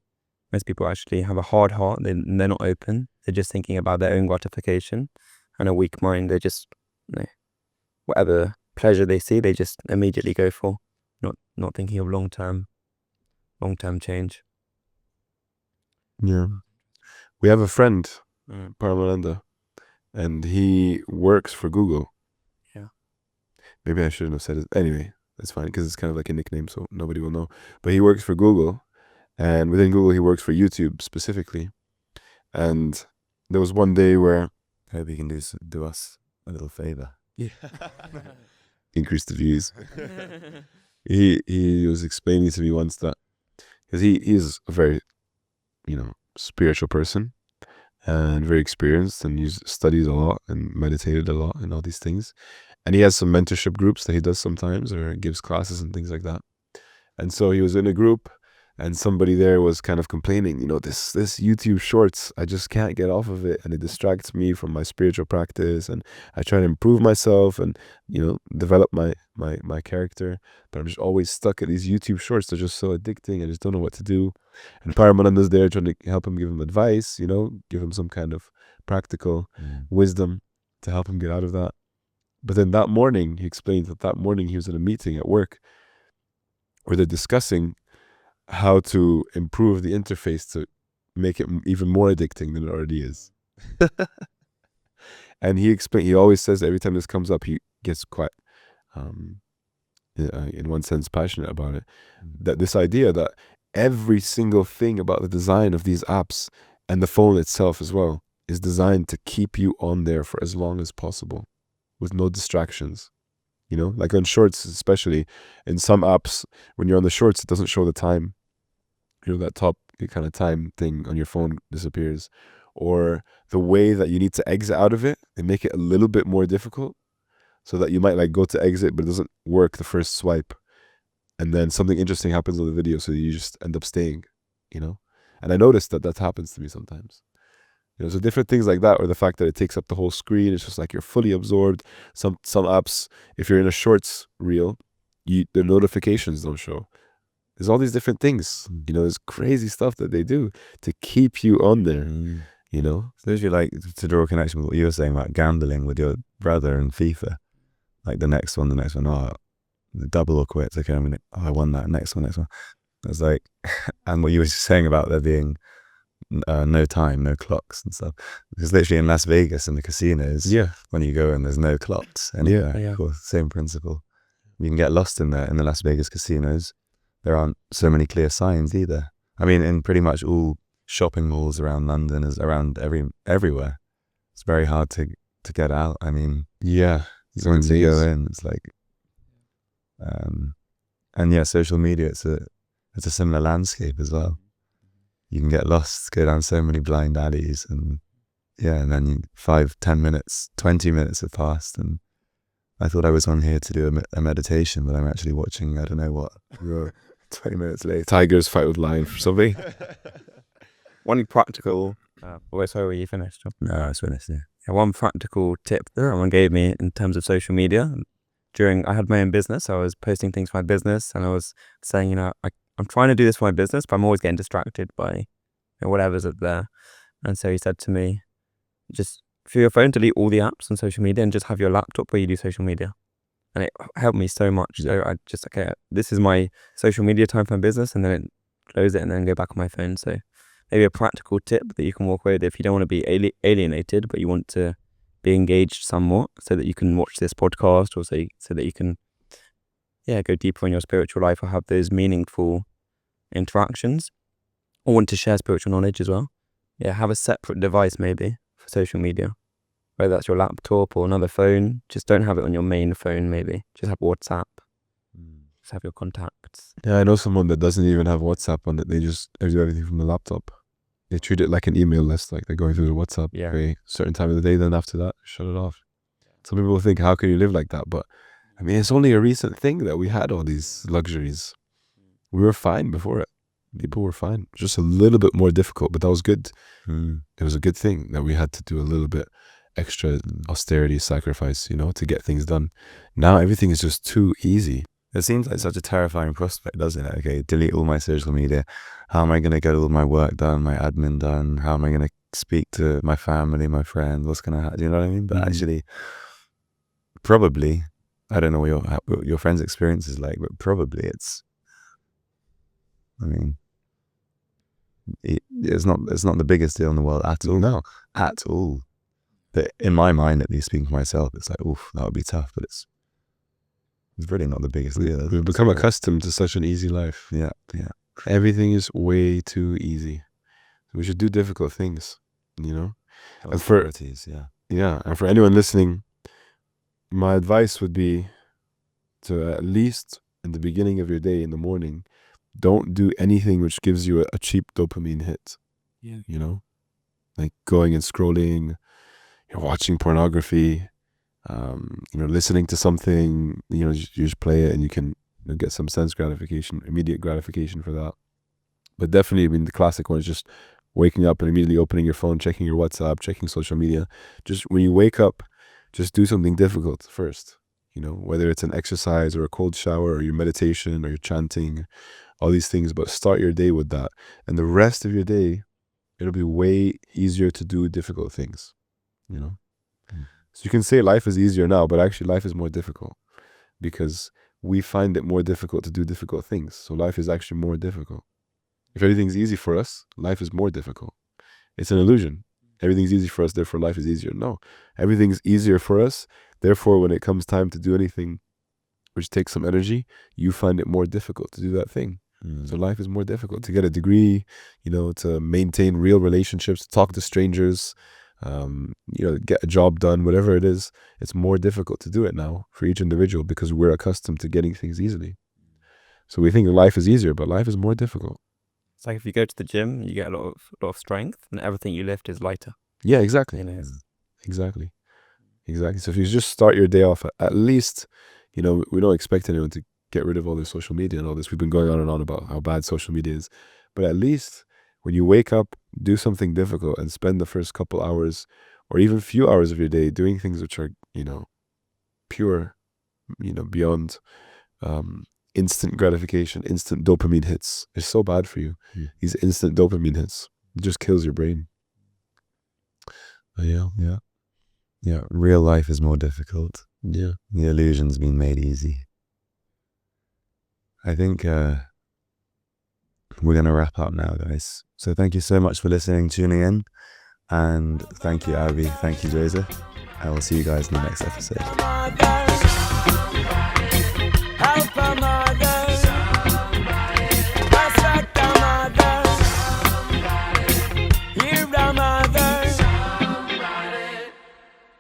Most people actually have a hard heart. They're not open. They're just thinking about their own gratification. And a weak mind, they just, whatever pleasure they see, they just immediately go for, not thinking of long-term change. Yeah. We have a friend, Paramalanda, and he works for Google. Yeah. Maybe I shouldn't have said it. Anyway, that's fine because it's kind of like a nickname, so nobody will know. But he works for Google, and within Google, he works for YouTube specifically. And there was one day where I hope he can do us a little favor. Yeah. Increase the views. He was explaining to me once that because he is a very, spiritual person and very experienced, and he's studied a lot and meditated a lot and all these things. And he has some mentorship groups that he does sometimes or gives classes and things like that. And so he was in a group and somebody there was kind of complaining, this YouTube shorts, I just can't get off of it and it distracts me from my spiritual practice, and I try to improve myself and, develop my character, but I'm just always stuck at these YouTube shorts. They're just so addicting. I just don't know what to do. And Paramananda's there trying to help him, give him advice, give him some kind of practical wisdom to help him get out of that. But then that morning, he explained that morning he was in a meeting at work where they're discussing how to improve the interface to make it even more addicting than it already is. And he explained, he always says every time this comes up, he gets quite, in one sense, passionate about it. That this idea that every single thing about the design of these apps and the phone itself as well is designed to keep you on there for as long as possible with no distractions. Like on shorts, especially in some apps, when you're on the shorts, it doesn't show the time. That top kind of time thing on your phone disappears. Or the way that you need to exit out of it, they make it a little bit more difficult so that you might go to exit, but it doesn't work the first swipe. And then something interesting happens on the video, so you just end up staying, And I noticed that happens to me sometimes. So different things like that, or the fact that it takes up the whole screen. It's just like you're fully absorbed. Some apps, if you're in a shorts reel, the notifications don't show. There's all these different things. There's crazy stuff that they do to keep you on there. So if you like to draw a connection with what you were saying about gambling with your brother and FIFA, like the next one, the double or quits. Okay, I won that. Next one. It's like, and what you were saying about there being no time, no clocks and stuff. Because literally in Las Vegas in the casinos, when you go in, there's no clocks anywhere. Of course, same principle. You can get lost in there in the Las Vegas casinos. There aren't so many clear signs either. I mean, in pretty much all shopping malls around London, is around everywhere. It's very hard to to get out. I mean, Yeah. It's once you go amazing. in, it's like, and yeah, social media, it's a similar landscape as well. You can get lost, go down so many blind alleys, and yeah, and then 5, 10 minutes, 20 minutes have passed, and I thought I was on here to do a meditation, but I'm actually watching, I don't know what, 20 minutes later. Tigers fight with lion for something. One practical. Sorry, were you finished? No, I was finished. Yeah. One practical tip that someone gave me in terms of social media. I had my own business. I was posting things for my business, and I was saying, I'm trying to do this for my business, but I'm always getting distracted by whatever's up there. And so he said to me, just for your phone, delete all the apps on social media and just have your laptop where you do social media. And it helped me so much. So I just, okay, this is my social media time for my business, and then close it and then go back on my phone. So maybe a practical tip that you can walk away with if you don't want to be alienated, but you want to be engaged somewhat, so that you can watch this podcast, or so that you can, go deeper in your spiritual life, or have those meaningful interactions, or want to share spiritual knowledge as well. Yeah, have a separate device maybe for social media, whether that's your laptop or another phone. Just don't have it on your main phone. Maybe just have WhatsApp. Just have your contacts. Yeah, I know someone that doesn't even have WhatsApp on it. They do everything from the laptop. They treat it like an email list, like they're going through the WhatsApp. Yeah. Okay, certain time of the day, then after that, shut it off. Some people think, how can you live like that? But I mean, it's only a recent thing that we had all these luxuries. We were fine before it. People were fine. Just a little bit more difficult, but that was good. It was a good thing that we had to do a little bit extra austerity, sacrifice, to get things done. Now everything is just too easy. It seems like such a terrifying prospect, doesn't it? Okay, delete all my social media. How am I going to get all my work done, my admin done? How am I going to speak to my family, my friends? What's going to happen? Do you know what I mean? But actually, probably, I don't know what your friend's experience is like, but probably it's not the biggest deal in the world at all. No. At all. But in my mind, at least, speaking for myself, it's like, oof, that would be tough, but it's really not the biggest deal. We've become accustomed to such an easy life. Yeah. Everything is way too easy. We should do difficult things, And priorities, and for anyone listening, my advice would be to, at least in the beginning of your day, in the morning, don't do anything which gives you a cheap dopamine hit. Yeah. Like going and scrolling, watching pornography, listening to something, you just play it and you can get some sense gratification, immediate gratification for that. But definitely, the classic one is just waking up and immediately opening your phone, checking your WhatsApp, checking social media. Just when you wake up, just do something difficult first, whether it's an exercise or a cold shower or your meditation or your chanting, all these things, but start your day with that. And the rest of your day, it'll be way easier to do difficult things, So you can say life is easier now, but actually life is more difficult because we find it more difficult to do difficult things. So life is actually more difficult. If everything's easy for us, life is more difficult. It's an illusion. Everything's easy for us, therefore life is easier. No, everything's easier for us. Therefore, when it comes time to do anything which takes some energy, you find it more difficult to do that thing. So life is more difficult. To get a degree, to maintain real relationships, to talk to strangers, get a job done, whatever it is, it's more difficult to do it now for each individual because we're accustomed to getting things easily. So we think life is easier, but life is more difficult. It's like if you go to the gym, you get a lot of strength, and everything you lift is lighter. Yeah, exactly. Exactly. So if you just start your day off, at least, we don't expect anyone to get rid of all this social media and all this. We've been going on and on about how bad social media is, but at least when you wake up, do something difficult and spend the first couple hours or even few hours of your day doing things which are, pure, beyond instant gratification, instant dopamine hits. It's so bad for you. These instant dopamine hits, it just kills your brain. Yeah, real life is more difficult. Yeah. The illusion's been made easy. I think we're going to wrap up now, guys. So thank you so much for listening, tuning in. And thank you, Abby. Thank you, Joseph. I will see you guys in the next episode.